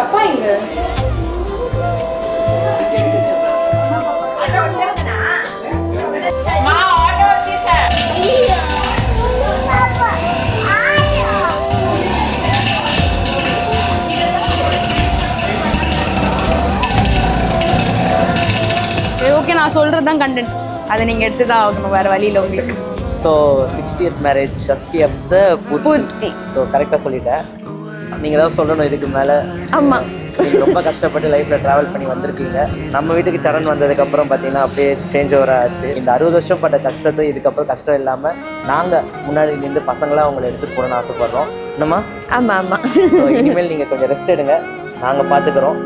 அப்பா இங்க ஓகே, நான் சொல்றது தான் கண்டென்ட், அதை நீங்க எடுத்து தான் ஆகணும், வேற வழியில் உங்களுக்கு. So 60th marriage Shashti of the Poorthi. So கரெக்டாக சொல்லிட்டேன். நீங்கள் தான் சொல்லணும் இதுக்கு மேலே. ஆமாம், நீங்கள் ரொம்ப கஷ்டப்பட்டு லைஃப்பில் ட்ராவல் பண்ணி வந்திருக்கீங்க. நம்ம வீட்டுக்கு சரண் வந்ததுக்கப்புறம் பார்த்தீங்கன்னா அப்படியே சேஞ்ச் ஓவர் ஆச்சு. இந்த 60 வருஷம் பட்ட கஷ்டத்தை இதுக்கப்புறம் கஷ்டம் இல்லாமல் நாங்கள் முன்னாடி நின்று பசங்களாக அவங்களை எடுத்துகிட்டு போகணும்னு ஆசைப்பட்றோம். என்னம்மா? ஆமாம் ஆமாம். ஸோ இனிமேல் நீங்கள் கொஞ்சம் ரெஸ்ட் எடுங்க, நாங்கள் பார்த்துக்குறோம்.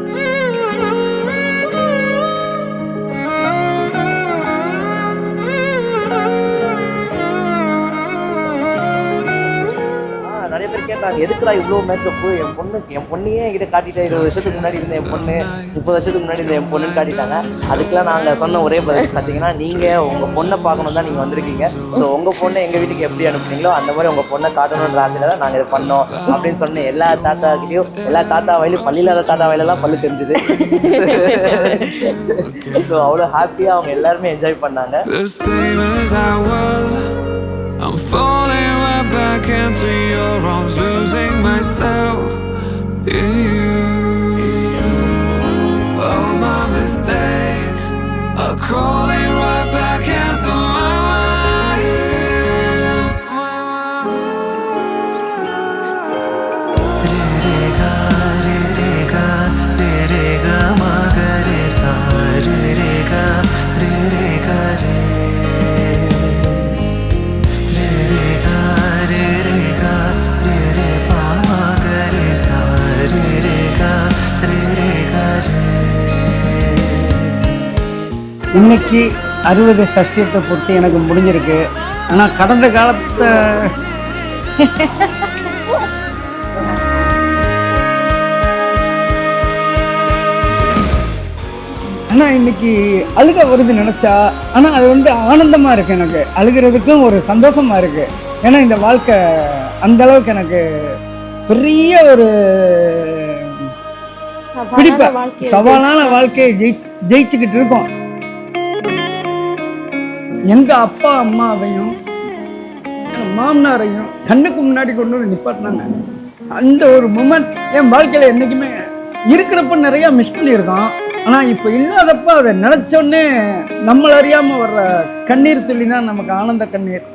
நிறைய பேர் கேட்டாங்க, எதுக்குடா இவ்வளோ மேக்கப்பு, என் பொண்ணையே என்கிட்ட காட்டிட்டேன். 20 வருஷத்துக்கு முன்னாடி இருந்த என் பொண்ணு, 30 வருஷத்துக்கு முன்னாடி இருந்த என் பொண்ணுன்னு காட்டிட்டாங்க. அதுக்கெல்லாம் நாங்கள் சொன்ன ஒரே பதில் பார்த்தீங்கன்னா, நீங்கள் உங்கள் பொண்ணை பார்க்கணும் தான் நீங்கள் வந்திருக்கீங்க. ஸோ உங்கள் பொண்ணை எங்கள் வீட்டுக்கு எப்படி அனுப்புனீங்களோ அந்த மாதிரி உங்கள் பொண்ணை காட்டணுன்ற ஆசையில் தான் நாங்கள் இதை பண்ணோம் அப்படின்னு சொன்னேன். எல்லா தாத்தாக்கிட்டையும், எல்லா தாத்தா வயலும், பள்ளியில்லாத தாத்தா வயலெல்லாம் பல்லு தெரிஞ்சுது. ஸோ அவ்வளோ ஹாப்பியாக அவங்க எல்லாருமே என்ஜாய் பண்ணாங்க. I'm falling right back into your arms, losing myself in you. All my mistakes are crawling right back into my mind. Re ga ma ga re sa re ga re. இன்னைக்கு 60 சஷ்டியத்தை பூர்த்தி எனக்கு முடிஞ்சிருக்கு. ஆனால் கடந்த காலத்தை ஆனால் இன்னைக்கு அழுக வருது நினச்சா. ஆனால் அது வந்து ஆனந்தமாக இருக்குது, எனக்கு அழுகிறதுக்கும் ஒரு சந்தோஷமாக இருக்குது. ஏன்னா இந்த வாழ்க்கை அந்த அளவுக்கு எனக்கு பெரிய ஒரு சவாலான வாழ்க்கையை ஜெயிச்சுக்கிட்டு இருக்கோம். எங்கள் அப்பா அம்மாவையும் மாமனாரையும் கண்ணுக்கு முன்னாடி கொண்டு வந்து நிப்பாட்டினாங்க. அந்த ஒரு மூமெண்ட் என் வாழ்க்கையில் என்றைக்குமே இருக்கிறப்ப நிறையா மிஸ் பண்ணியிருக்கோம். ஆனால் இப்போ இல்லாதப்ப அதை நினச்சோன்னே நம்மள அறியாமல் வர்ற கண்ணீர் துளி தான் நமக்கு ஆனந்த கண்ணீர்.